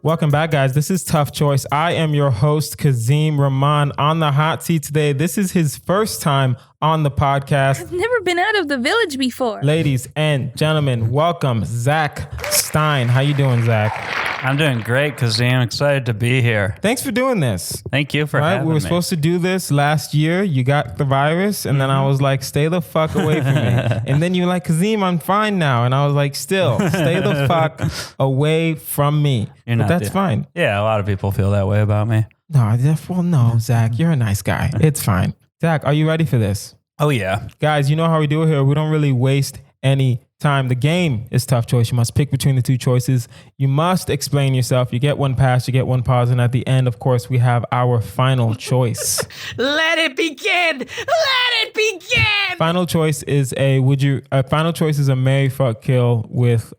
Welcome back, guys. This is Tough Choice. I am your host, Kazeem. Rahman on the hot seat today. This is his first time on the podcast. I've never been out of the village before. Ladies and gentlemen, welcome Zack Stein. How you doing, Zack? I'm doing great, Kazeem. I'm excited to be here. Thanks for doing this. Thank you for having me. We were supposed to do this last year. You got the virus, and then I was like, stay the fuck away from me. And then you were like, Kazeem, I'm fine now. And I was like, still, stay the fuck away from me. But that's fine. Yeah, a lot of people feel that way about me. No, Zack, you're a nice guy. It's fine. Zack, are you ready for this? Oh, yeah. Guys, you know how we do it here. We don't really waste any time. The game is Tough Choice. You must pick between the two choices. You must explain yourself. You get one pass, you get one pause, and at the end, of course, we have our final choice. Let it begin. Let it begin. Final choice is final choice is a marry, fuck, kill with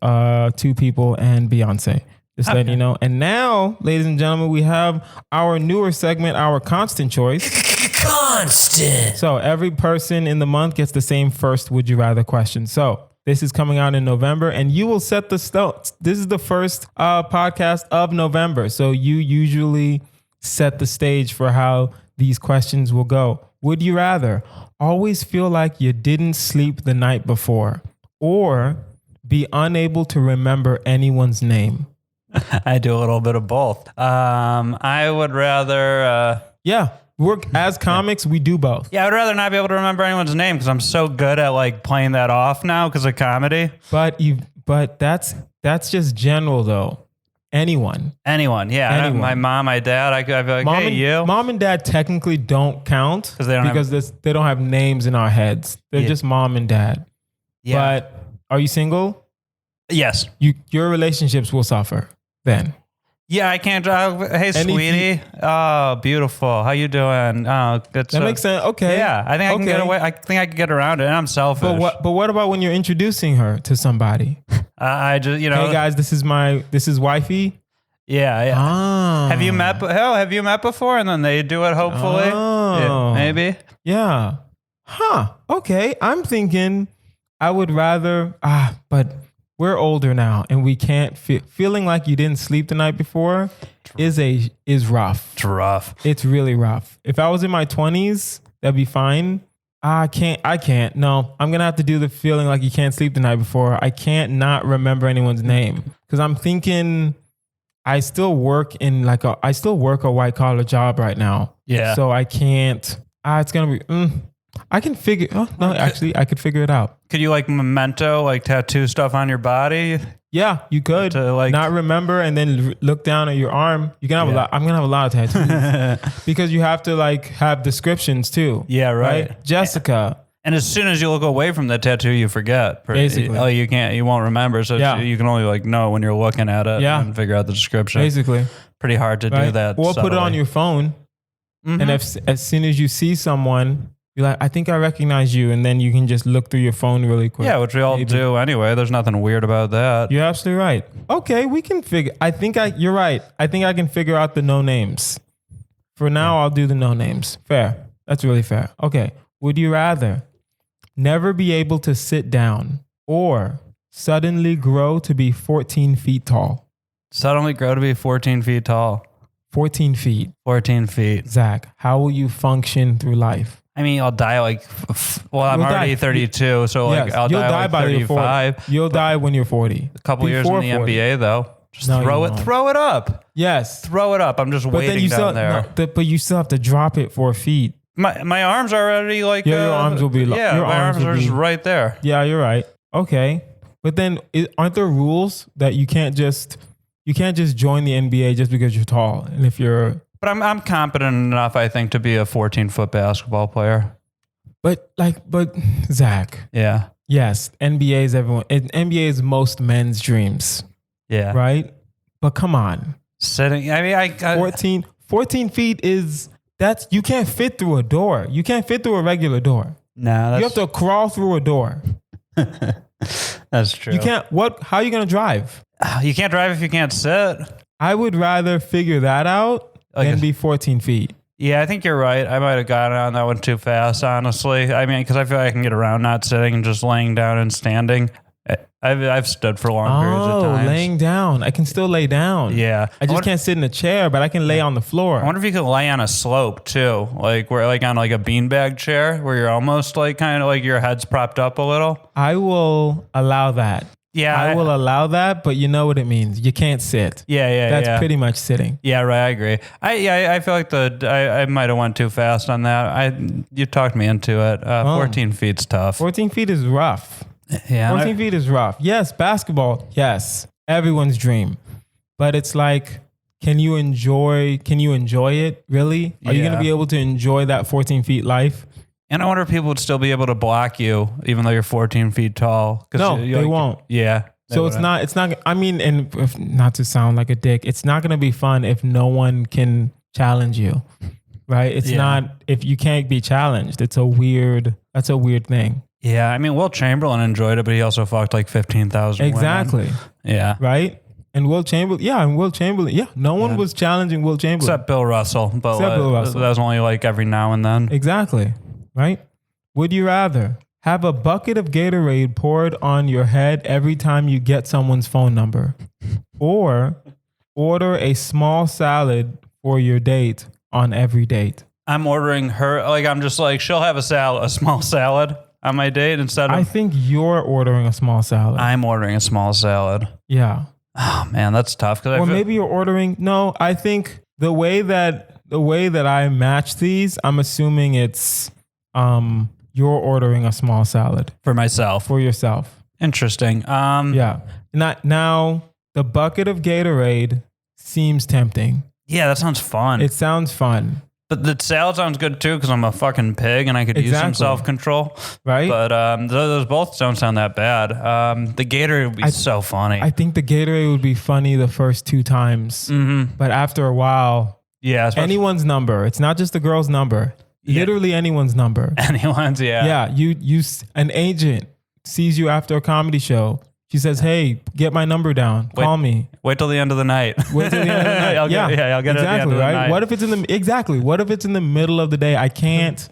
two people and Beyonce. Just letting you know. And now, ladies and gentlemen, we have our newer segment, our constant choice. Constant. So every person in the month gets the same first would you rather question. So this is coming out in November, and you will set the stage. This is the first podcast of November. So you usually set the stage for how these questions will go. Would you rather always feel like you didn't sleep the night before, or be unable to remember anyone's name? I do a little bit of both. I would rather... As comics, we do both. Yeah, I would rather not be able to remember anyone's name because I'm so good at like playing that off now because of comedy. But that's just general though. Anyone, yeah. Anyone. My mom, my dad, I'd be like, Mom and dad technically don't count because they don't have names in our heads. They're just mom and dad. Yeah. But are you single? Yes. Your relationships will suffer then. Yeah, I can't drive. Hey, sweetie. Oh, beautiful. How you doing? Oh, good. That makes sense. Okay. Yeah, I think I can get away. I think I can get around it. And I'm selfish. But what about when you're introducing her to somebody? I just, hey guys, this is wifey. Yeah. Ah. Have you met before? And then they do it. Hopefully. Oh. Yeah, maybe. Yeah. Huh. Okay. I'm thinking I would rather. But. We're older now, and we can't feeling like you didn't sleep the night before is rough. It's rough. It's really rough. If I was in my 20s, that'd be fine. I can't. No, I'm gonna have to do the feeling like you can't sleep the night before. I can't not remember anyone's name because I'm thinking I still work a white collar job right now. Yeah. So I can't. It's gonna be. I can figure. Oh no, actually, I could figure it out. Could you like memento, like tattoo stuff on your body? Yeah, you could. To like not remember and then look down at your arm. You can have a lot. I'm gonna have a lot of tattoos because you have to like have descriptions too. Yeah, right. Jessica. And as soon as you look away from the tattoo, you forget. Basically, you won't remember. So you can only like know when you're looking at it and figure out the description. Basically, pretty hard to do that. Or put it on your phone, and as soon as you see someone. You're like, I think I recognize you, and then you can just look through your phone really quick. Yeah, which we all do anyway. There's nothing weird about that. You're absolutely right. Okay, we can figure. You're right. I think I can figure out the no names. For now, I'll do the no names. Fair. That's really fair. Okay. Would you rather never be able to sit down or suddenly grow to be 14 feet tall? Suddenly grow to be 14 feet tall. 14 feet. 14 feet. Zach, how will you function through life? I mean, I'll die I'm already 32, so I'll die by 35. You'll die when you're 40. A couple years in the 40. NBA, though. Just throw it up. Yes. Throw it up. I'm just waiting down there. But you still have to drop it 4 feet. My arms are already like... Yeah, your arms will be... Yeah, my arms are just right there. Yeah, you're right. Okay. But then aren't there rules that you can't just join the NBA just because you're tall? And if you're... But I'm competent enough, I think, to be a 14-foot basketball player. But Zach. Yeah. Yes, NBA is everyone. NBA is most men's dreams. Yeah. Right? But come on. Sitting. I mean, 14 feet is you can't fit through a door. You can't fit through a regular door. No, you have to crawl through a door. That's true. You can't. How are you going to drive? You can't drive if you can't sit. I would rather figure that out than be 14 feet. Yeah, I think you're right. I might have gotten on that one too fast, honestly. I mean, because I feel like I can get around not sitting and just laying down and standing. I've stood for long periods of time. Laying down. I can still lay down. Yeah. I just can't sit in a chair, but I can lay on the floor. I wonder if you could lay on a slope too, like where like on like a beanbag chair where you're almost like kind of like your head's propped up a little. I will allow that. Yeah, I will allow that, but you know what it means. You can't sit. Yeah. That's pretty much sitting. Yeah, right. I agree. I feel like I might have went too fast on that. You talked me into it. 14 feet's tough. 14 feet is rough. Yeah. 14 feet is rough. Yes, basketball. Yes, everyone's dream. But it's like, can you enjoy it? Really? Are you going to be able to enjoy that 14 feet life? And I wonder if people would still be able to block you, even though you're 14 feet tall. No, they won't. Yeah. So it's not, I mean, and if, not to sound like a dick, it's not going to be fun if no one can challenge you, right? It's not, if you can't be challenged, that's a weird thing. Yeah. I mean, Will Chamberlain enjoyed it, but he also fucked like 15,000 Exactly. women. Yeah. Right? And Will Chamberlain, no one was challenging Will Chamberlain. Except Bill Russell. But Bill Russell. That was only like every now and then. Exactly. Right? Would you rather have a bucket of Gatorade poured on your head every time you get someone's phone number, or order a small salad for your date on every date? I'm ordering her, like, I'm just like, she'll have a small salad on my date instead of. I think you're ordering a small salad. I'm ordering a small salad. Yeah. Oh man, that's tough. Or maybe you're ordering. No, I think the way that I match these, I'm assuming it's you're ordering a small salad for myself, for yourself. Interesting. Yeah. Now the bucket of Gatorade seems tempting. Yeah, that sounds fun. It sounds fun. But the salad sounds good too because I'm a fucking pig and I could use some self-control. Right. But those both don't sound that bad. The Gatorade would be so funny. I think the Gatorade would be funny the first 2 times. Mm-hmm. But after a while, anyone's number. It's not just the girl's number. Literally anyone's number. Anyone's, Yeah, an agent sees you after a comedy show. She says, "Hey, get my number down. Call me. Wait till the end of the night. Wait till the end of the night." I'll get it at the end of the night. What if it's What if it's in the middle of the day? I can't.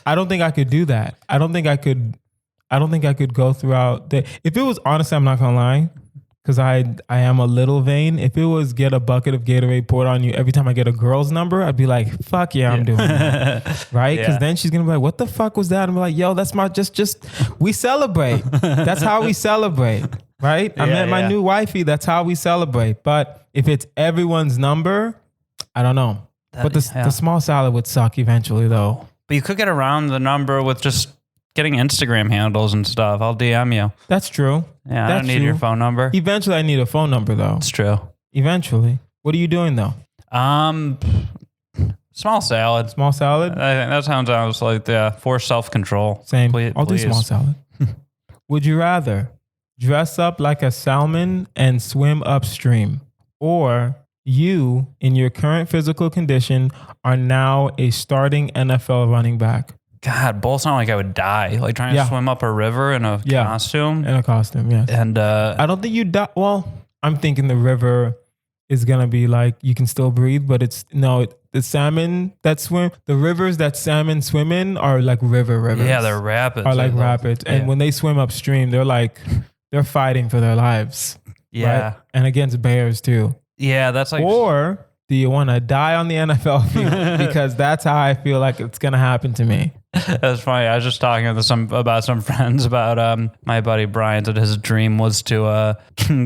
I don't think I could do that. I don't think I could go throughout the. If it was, honestly, I'm not gonna lie, because I am a little vain. If it was get a bucket of Gatorade poured on you every time I get a girl's number, I'd be like, fuck yeah, I'm doing that. Right? Because then she's going to be like, what the fuck was that? I'm like, yo, that's my, just, we celebrate. That's how we celebrate. Right? I met my new wifey. That's how we celebrate. But if it's everyone's number, I don't know. But the small salad would suck eventually though. But you could get around the number with just getting Instagram handles and stuff. I'll DM you. That's true. Yeah, I don't need your phone number. Eventually, I need a phone number, though. It's true. Eventually. What are you doing, though? Small salad. Small salad? I think that sounds like, for self-control. Same. I'll do small salad. Would you rather dress up like a salmon and swim upstream, or you, in your current physical condition, are now a starting NFL running back? God, both sound like I would die. Like trying to swim up a river in a costume. In a costume, yeah. And I don't think you die. Well, I'm thinking the river is going to be like, you can still breathe, but the salmon that swim, the rivers that salmon swim in are like rivers. Yeah, they're rapids. Are like rapids. And when they swim upstream, they're fighting for their lives. Yeah. Right? And against bears too. Yeah, that's like. Or do you want to die on the NFL field? Because that's how I feel like it's going to happen to me. That's funny. I was just talking with some friends about my buddy Brian, that his dream was to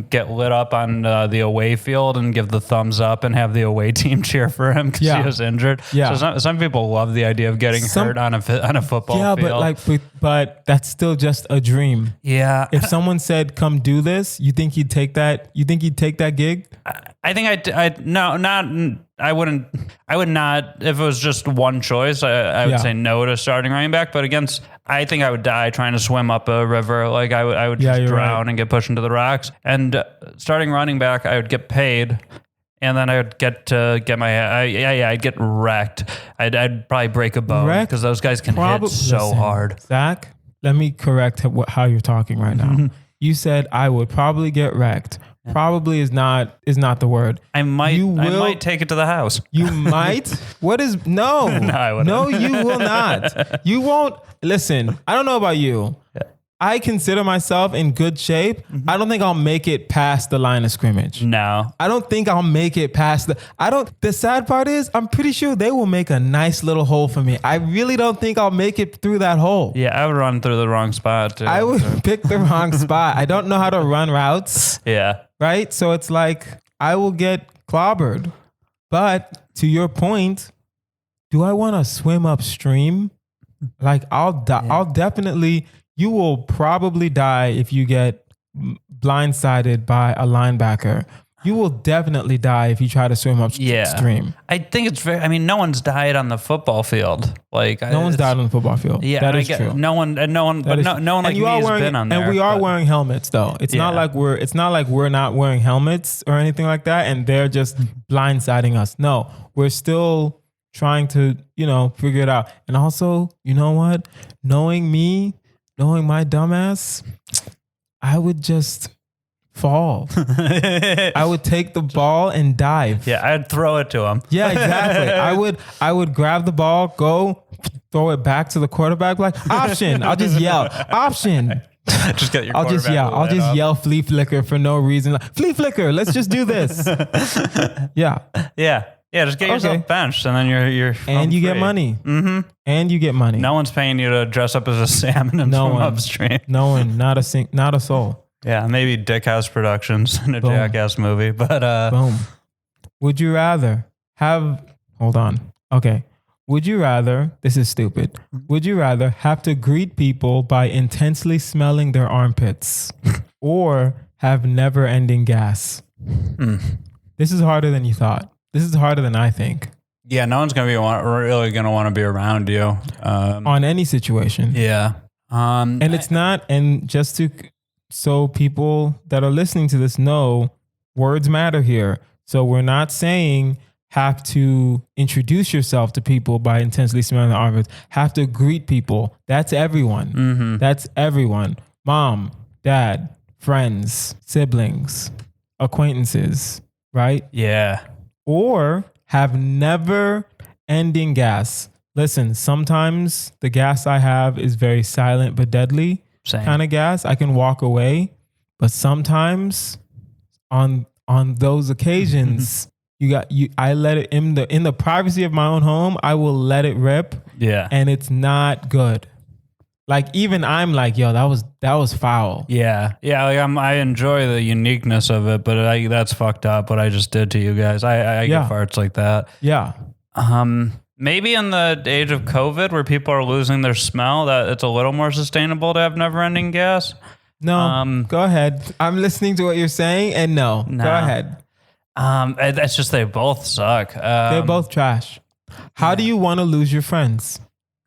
get lit up on the away field and give the thumbs up and have the away team cheer for him because he was injured. Yeah. So some people love the idea of getting hurt on a football field. But that's still just a dream. Yeah. If someone said, "Come do this," you think he'd take that? You think he'd take that gig? I think I would not, if it was just one choice, I would say no to starting running back. But I think I would die trying to swim up a river. Like I would just drown and get pushed into the rocks. And starting running back, I would get paid. And then I would I'd get wrecked. I'd probably break a bone because those guys can hit so hard. Zach, let me correct how you're talking right now. You said I would probably get wrecked. Probably is not the word. I might take it to the house. You might? What is no? No, I wouldn't. No, you will not. You won't. Listen, I don't know about you. I consider myself in good shape. I don't think I'll make it past the line of scrimmage. No. I don't think I'll make it past the sad part is I'm pretty sure they will make a nice little hole for me. I really don't think I'll make it through that hole. Yeah, I would run through the wrong spot too. I would pick the wrong spot. I don't know how to run routes. Yeah. Right? So it's like I will get clobbered. But to your point, do I want to swim upstream? Like I'll definitely, you will probably die if you get blindsided by a linebacker. You will definitely die if you try to swim upstream. I think it's no one's died on the football field. Like no one's died on the football field. Yeah, that is true. No one like me has been on there. And we are wearing helmets though. It's not like we're not wearing helmets or anything like that and they're just blindsiding us. No, we're still trying to, figure it out. And also, you know what? Knowing my dumbass, I would just fall. I would take the ball and dive. Yeah, I'd throw it to him. Yeah, exactly. I would grab the ball, go throw it back to the quarterback, like option. I'll just yell, option. Just get your I'll just yell flea flicker for no reason. Like, flea flicker, let's just do this. Yeah. Yeah, just get yourself benched and then you're and you get money. Mm-hmm. And you get money. No one's paying you to dress up as a salmon and swim upstream. No one, not a soul. Yeah, maybe Dick House Productions in a Jackass movie, but boom. Would you rather hold on. Okay. Would you rather, this is stupid. Would you rather have to greet people by intensely smelling their armpits or have never ending gas? This is harder than you thought. This is harder than I think. Yeah, no one's really going to want to be around you. On any situation. Yeah. And it's not, and just so people that are listening to this know, words matter here. So we're not saying have to introduce yourself to people by intensely smelling the armpits. Have to greet people. That's everyone. Mm-hmm. That's everyone. Mom, dad, friends, siblings, acquaintances, right? Yeah. Or have never ending gas. Listen, sometimes the gas I have is very silent but deadly kind of gas. I can walk away, but sometimes on those occasions, I let it in the privacy of my own home. I will let it rip. Yeah, and it's not good. Like even I'm like, yo, that was foul. Yeah. Like I enjoy the uniqueness of it, but that's fucked up. What I just did to you guys, I get farts like that. Yeah. Maybe in the age of COVID, where people are losing their smell, that it's a little more sustainable to have never-ending gas. No, go ahead. I'm listening to what you're saying, and no. Go ahead. It's just they both suck. They're both trash. How do you want to lose your friends?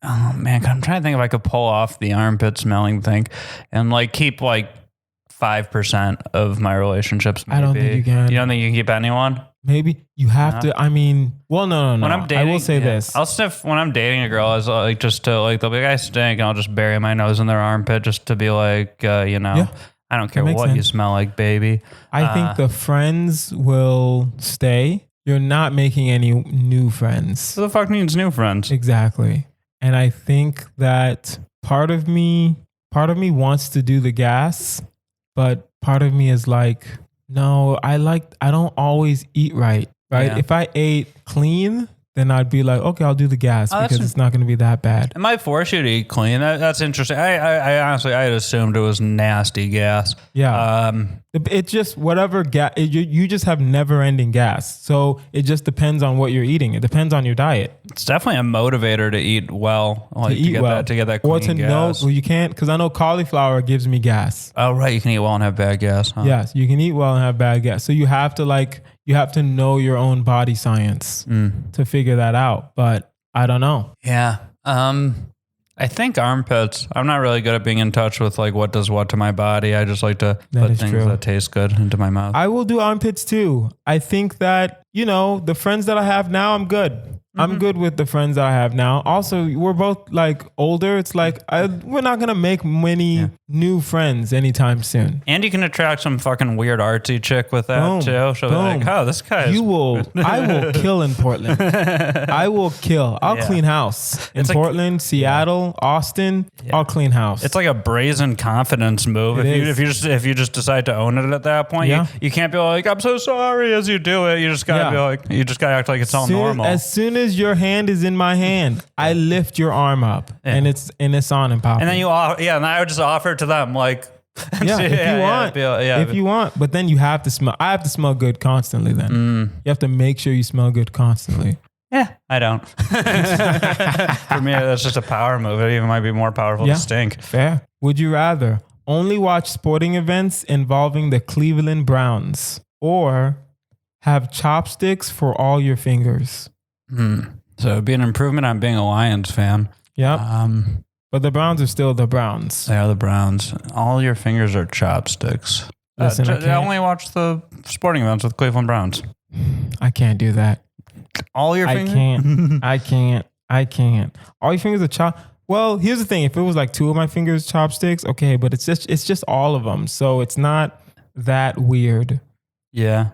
Oh man, I'm trying to think if I could pull off the armpit smelling thing and like keep like 5% of my relationships. Maybe. I don't think you can. You don't think you can keep anyone? Maybe you have to. I mean, well, no. When I'm dating, I will say this. I'll sniff when I'm dating a girl. Is like just to like they'll be like I stink, and I'll just bury my nose in their armpit just to be like, I don't care what you smell like, baby. I think the friends will stay. You're not making any new friends. Who the fuck needs new friends? Exactly. And I think that part of me wants to do the gas, but part of me is like, no, I don't always eat right? Yeah. If I ate clean, then I'd be like, okay, I'll do the gas because it's not going to be that bad. It might force you to eat clean. That's interesting. I honestly, I had assumed it was nasty gas. Yeah. It's just whatever gas, you just have never ending gas. So it just depends on what you're eating. It depends on your diet. It's definitely a motivator to eat well. Like to get that clean or to gas. Know, well, you can't, because I know cauliflower gives me gas. Oh, right. You can eat well and have bad gas. Huh? Yes, you can eat well and have bad gas. So you have to know your own body science to figure that out. But I don't know. Yeah. I think armpits. I'm not really good at being in touch with like what does what to my body. I just like to put things that taste good into my mouth. I will do armpits too. I think that, the friends that I have now, I'm good. Mm-hmm. I'm good with the friends that I have now. Also, we're both like older. It's like we're not gonna make many new friends anytime soon. And you can attract some fucking weird artsy chick with that too. She'll be like, oh, this guy is... I will kill in Portland. I will kill. I'll clean house. In Portland, Seattle, Austin, I'll clean house. It's like a brazen confidence move. If you just decide to own it at that point, you can't be like, I'm so sorry as you do it. You just gotta be like, you just gotta act like it's all normal. As soon as your hand is in my hand, I lift your arm up and it's on and popping. And then and I would just offer it to them like, if you want, but then you have to smell. I have to smell good constantly. Then you have to make sure you smell good constantly. Yeah, I don't. For me, that's just a power move. It even might be more powerful to stink. Fair. Would you rather only watch sporting events involving the Cleveland Browns or have chopsticks for all your fingers? So it'd be an improvement on being a Lions fan. Yep. But the Browns are still the Browns. They are the Browns. All your fingers are chopsticks. Listen, I only watch the sporting events with Cleveland Browns. I can't do that. All your fingers? I can't. All your fingers are chop. Well, here's the thing. If it was like two of my fingers chopsticks, okay, but it's just all of them. So it's not that weird. Yeah.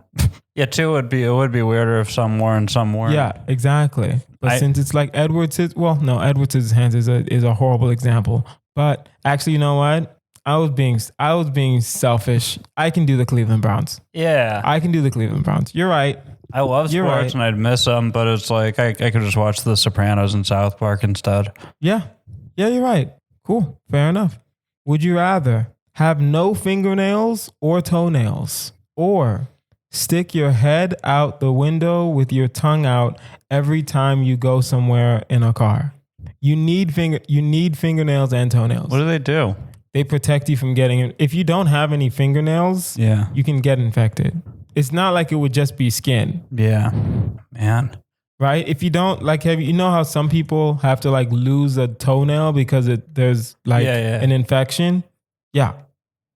Yeah, two would be weirder if some were and some weren't. Yeah, exactly. But since it's like Edward's hands is a horrible example. But actually, you know what? I was being selfish. I can do the Cleveland Browns. Yeah. I can do the Cleveland Browns. You're right. I love sports and I'd miss them, but it's like I could just watch The Sopranos and South Park instead. Yeah. Yeah, you're right. Cool. Fair enough. Would you rather have no fingernails or toenails, or stick your head out the window with your tongue out every time you go somewhere in a car? You need fingernails and toenails. What do they do? They protect you from getting, if you don't have any fingernails, you can get infected. It's not like it would just be skin. Yeah, man. Right? If you don't, like, you know how some people have to like lose a toenail because there's like an infection? Yeah.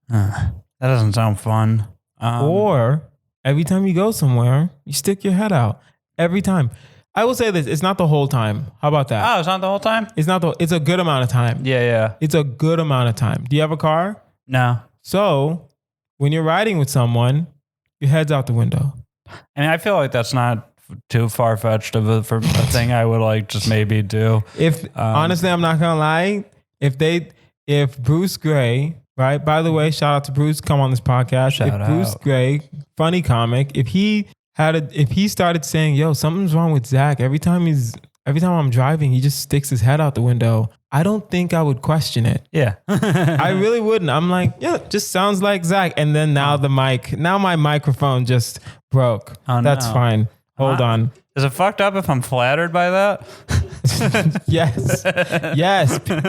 That doesn't sound fun. Or every time you go somewhere, you stick your head out. Every time. I will say this, it's not the whole time. How about that? Oh, it's not the whole time? It's a good amount of time. Yeah. It's a good amount of time. Do you have a car? No. So when you're riding with someone, your head's out the window. I mean, I feel like that's not too far-fetched of a thing I would like just maybe do. Honestly, I'm not gonna lie. If Bruce Gray, right? By the way, shout out to Bruce, come on this podcast. Bruce Gray, funny comic, if he started saying, yo, something's wrong with Zack, every time I'm driving, he just sticks his head out the window, I don't think I would question it. Yeah. I really wouldn't. I'm like, yeah, it just sounds like Zack. And then now my microphone just broke. Oh, That's fine. Hold on. Is it fucked up if I'm flattered by that? Yes.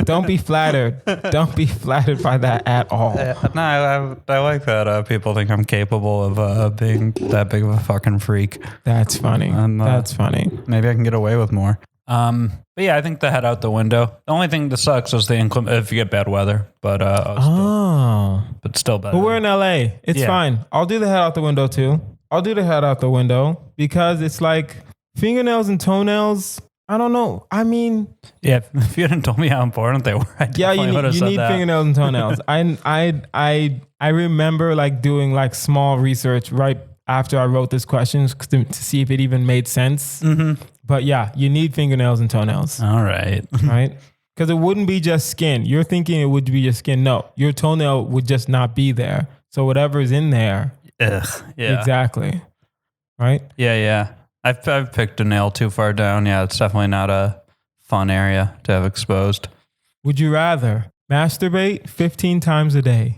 Don't be flattered. Don't be flattered by that at all. No, I like that people think I'm capable of being that big of a fucking freak. That's funny. That's funny. Maybe I can get away with more. But yeah, I think the head out the window. The only thing that sucks is if you get bad weather. But but still better. But we're in LA. It's fine. I'll do the head out the window too. I'll do the head out the window because it's like fingernails and toenails. I don't know. I mean, yeah. If you hadn't told me how important they were, you need fingernails and toenails. I remember like doing like small research right after I wrote this question to see if it even made sense. Mm-hmm. But yeah, you need fingernails and toenails. All right. Right? Because it wouldn't be just skin. You're thinking it would be your skin. No, your toenail would just not be there. So whatever's in there. Ugh, yeah. Exactly. Right? Yeah. I've picked a nail too far down. Yeah, it's definitely not a fun area to have exposed. Would you rather masturbate 15 times a day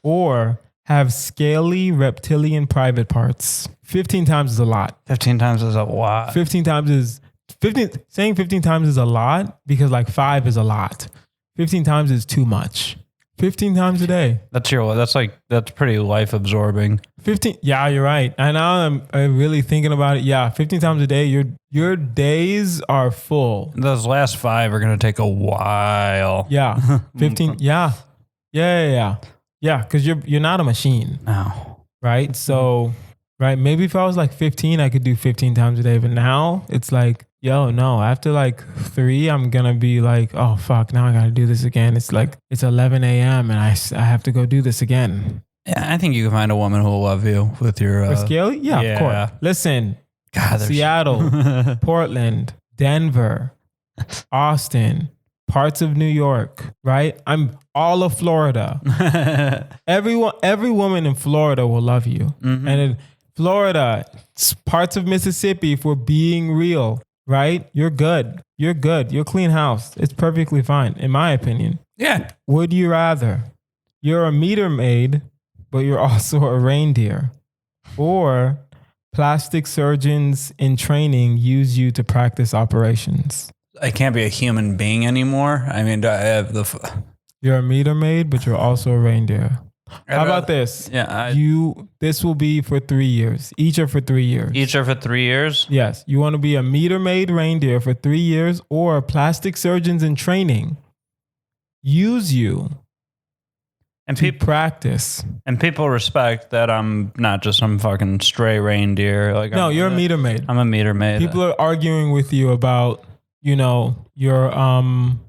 or have scaly reptilian private parts? 15 times is a lot. 15 times is a lot. 15 times is 15. Saying 15 times is a lot because like 5 is a lot. 15 times is too much. 15 times a day. That's pretty life absorbing. 15. Yeah, you're right. And now I'm really thinking about it. Yeah, 15 times a day. Your days are full. Those last 5 are going to take a while. Yeah. 15. Yeah. Yeah. Because you're not a machine. No. Right. So, right. Maybe if I was like 15, I could do 15 times a day. But now it's like Yo, no. After like 3, I'm gonna be like, oh fuck, now I gotta do this again. It's like it's 11 a.m. and I have to go do this again. Yeah, I think you can find a woman who will love you with your. For Scaly? Yeah, of course. Listen, God, Seattle, Portland, Denver, Austin, parts of New York, right? I'm all of Florida. Every woman in Florida will love you. And in Florida, parts of Mississippi, if we're being real, right? You're good. You're good. You're clean house. It's perfectly fine, in my opinion. Yeah. Would you rather you're a meter maid, but you're also a reindeer, or plastic surgeons in training use you to practice operations? I can't be a human being anymore. I mean, I have You're a meter maid, but you're also a reindeer. How about this? Yeah. This will be for 3 years. Each are for 3 years. Each are for 3 years? Yes. You want to be a meter maid reindeer for 3 years, or plastic surgeons in training use you and to practice. And people respect that I'm not just some fucking stray reindeer. Like, no, you're a meter maid. I'm a meter maid. People are arguing with you about, your Can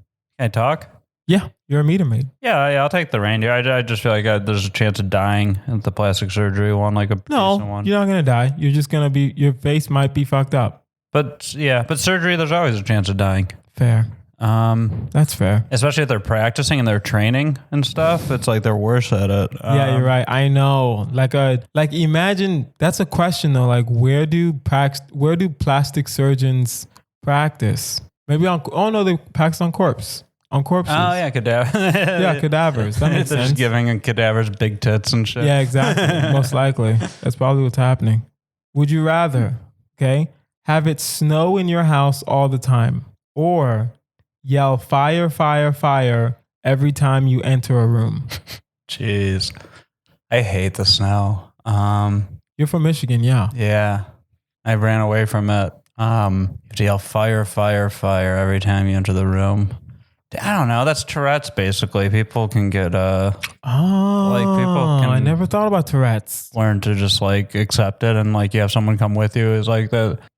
I talk? Yeah, you're a meter maid. Yeah, I'll take the reindeer. I just feel like there's a chance of dying at the plastic surgery one, like a decent one. You're not gonna die. You're just gonna be. Your face might be fucked up. But surgery, there's always a chance of dying. Fair. That's fair. Especially if they're practicing and they're training and stuff. It's like they're worse at it. Yeah, you're right. I know. Like imagine that's a question though. Like where do plastic surgeons practice? Maybe they practice on corpses. On corpses. Oh yeah, cadavers. Yeah, cadavers. That makes They're sense. just giving cadavers big tits and shit. Yeah, exactly. Most likely. That's probably what's happening. Would you rather, have it snow in your house all the time, or yell fire, fire, fire every time you enter a room? Jeez. I hate the snow. You're from Michigan, yeah. Yeah. I ran away from it. You have to yell fire, fire, fire every time you enter the room. I don't know. That's Tourette's basically. People can get people can I never thought about Tourette's. Learn to just like accept it, and like you have someone come with you. It's like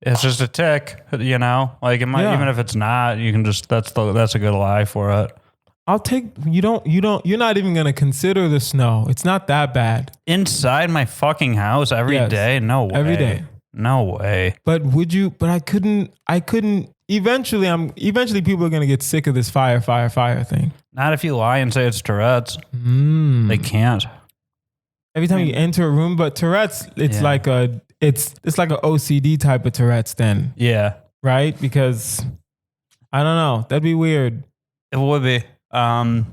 it's just a tick, Like it might, even if it's not, you can just that's a good lie for it. You're not even gonna consider the snow. It's not that bad. Inside my fucking house every day? No way. Every day. No way. But I couldn't eventually people are going to get sick of this fire, fire, fire thing. Not if you lie and say it's Tourette's. They can't. Every time you enter a room, but Tourette's, it's like a OCD type of Tourette's then. Yeah. Right? Because I don't know. That'd be weird. It would be. I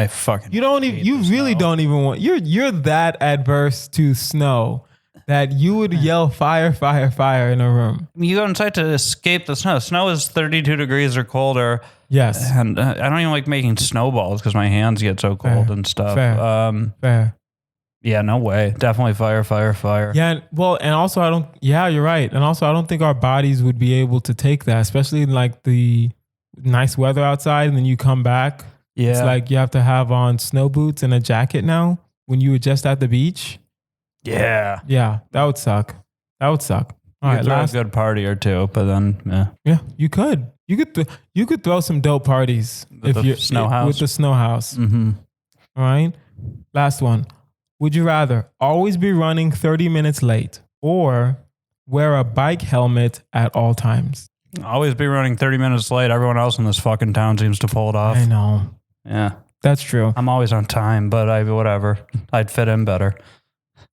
fucking you really don't even want you're that adverse to snow that you would yell fire, fire, fire in a room. You go inside to escape the snow. Snow is 32 degrees or colder. Yes. And I don't even like making snowballs because my hands get so cold and stuff. Fair. Yeah, no way. Definitely fire, fire, fire. Yeah, well, and also you're right. And also I don't think our bodies would be able to take that, especially in like the nice weather outside and then you come back. Yeah. It's like you have to have on snow boots and a jacket now when you were just at the beach. Yeah. Yeah, that would suck. All right, throw a good party or two, but then yeah, you could throw some dope parties with the snow house. Mm-hmm. All right, last one. Would you rather always be running 30 minutes late or wear a bike helmet at all times? Always be running 30 minutes late. Everyone else in this fucking town seems to pull it off. I know. Yeah, that's true. I'm always on time, but whatever. I'd fit in better.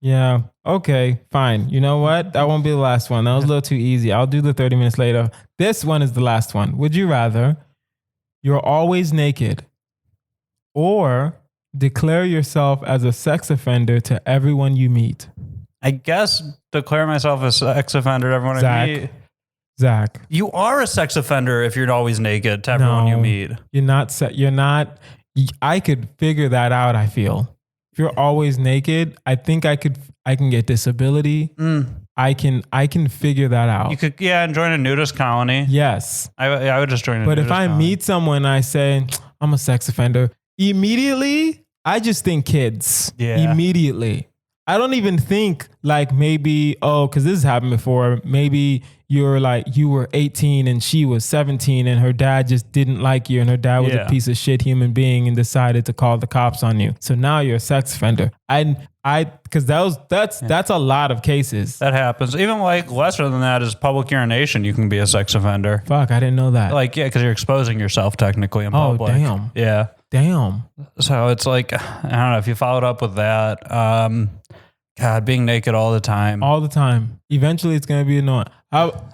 Yeah. Okay, fine. You know what? That won't be the last one. That was a little too easy. I'll do the 30 minutes later. This one is the last one. Would you rather you're always naked or declare yourself as a sex offender to everyone you meet? I guess declare myself a sex offender to everyone I meet. Zack. You are a sex offender if you're always naked to everyone you meet. You're not. I could figure that out, I feel. If you're always naked, I think I can get disability. I can figure that out. You could, and join a nudist colony. Yes. I would just join a nudist colony. But if I meet someone and I say, I'm a sex offender, immediately, I just think kids. Yeah. Immediately. I don't even think like maybe, because this has happened before, maybe, you were 18 and she was 17 and her dad just didn't like you and her dad was a piece of shit human being and decided to call the cops on you. So now you're a sex offender. Because that's a lot of cases. That happens. Even like lesser than that is public urination. You can be a sex offender. Fuck, I didn't know that. Like, yeah, because you're exposing yourself technically in public. Oh, damn. Yeah. Damn. So it's like, I don't know, if you followed up with that, God, being naked all the time. All the time. Eventually it's going to be annoying.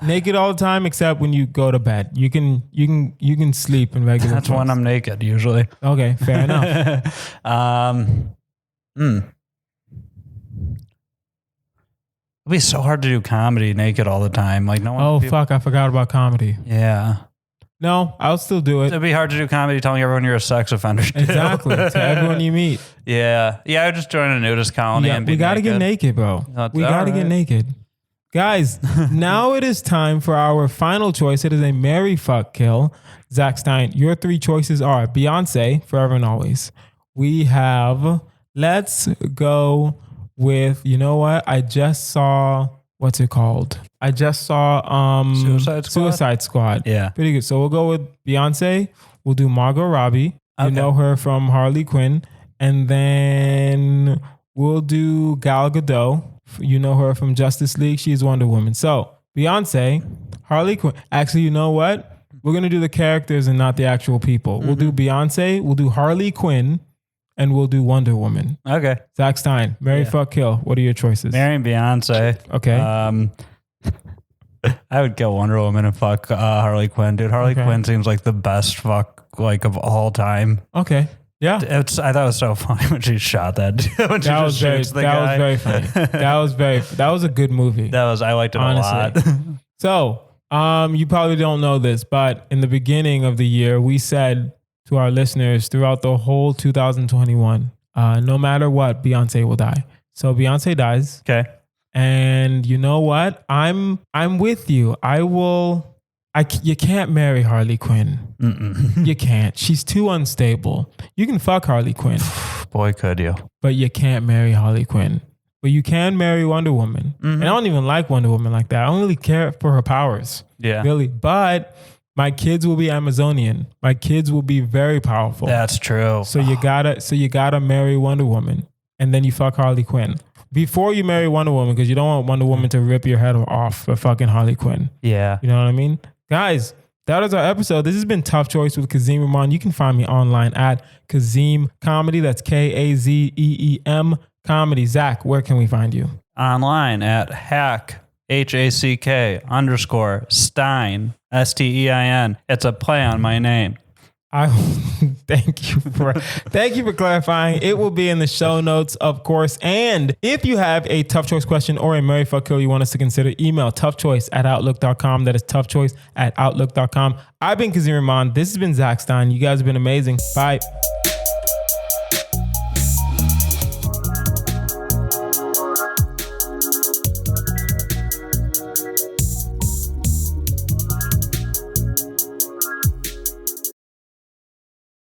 Naked all the time except when you go to bed. You can sleep in regular That's clothes. when I'm naked usually. Okay, fair enough. It'd be so hard to do comedy naked all the time. Like no one. Oh, fuck, I forgot about comedy. Yeah. No, I'll still do it. It'd be hard to do comedy telling everyone you're a sex offender. Too. Exactly. To everyone you meet. Yeah. Yeah, I would just join a nudist colony and be we got to get naked, bro. We got to get naked. Guys, now it is time for our final choice. It is a marry, fuck, kill. Zack Stein, your 3 choices are Beyonce, forever and always. We have, let's go with, you know what? I just saw, what's it called? I just saw Suicide Squad. Yeah. Pretty good. So we'll go with Beyonce. We'll do Margot Robbie. You Okay. know her from Harley Quinn. And then we'll do Gal Gadot. You know her from Justice League. She's Wonder Woman. So Beyonce, Harley Quinn. Actually, you know what? We're going to do the characters and not the actual people. We'll do Beyonce. We'll do Harley Quinn. And we'll do Wonder Woman. Okay. Zack Stein, marry, fuck, kill. What are your choices? Marrying Beyonce. Okay. I would kill Wonder Woman and fuck Harley Quinn, dude. Harley Quinn seems like the best fuck like of all time. Okay. Yeah. I thought it was so funny when she shot that. When she That was very funny. That was a good movie. I liked it honestly. a lot. So, you probably don't know this, but in the beginning of the year, we said to our listeners throughout the whole 2021, no matter what, Beyonce will die. So Beyonce dies. Okay. And you know what? I'm with you. You can't marry Harley Quinn. You can't. She's too unstable. You can fuck Harley Quinn. Boy, could you. But you can't marry Harley Quinn. But you can marry Wonder Woman. And I don't even like Wonder Woman like that. I don't really care for her powers. Yeah. Really. But my kids will be Amazonian. My kids will be very powerful. That's true. So you gotta marry Wonder Woman. And then you fuck Harley Quinn. Before you marry Wonder Woman, because you don't want Wonder Woman to rip your head off for fucking Harley Quinn. Yeah. You know what I mean? Guys, that is our episode. This has been Tough Choice with Kazeem Rahman. You can find me online at Kazeem Comedy. That's Kazeem Comedy. Zach, where can we find you? Online at hack, HACK _Stein, STEIN. It's a play on my name. I thank you for clarifying. It will be in the show notes, of course. And if you have a tough choice question or a marry, fuck, kill you want us to consider, email toughchoice@outlook.com. That is toughchoice@outlook.com. I've been Kazeem Rahman. This has been Zack Stein. You guys have been amazing. Bye.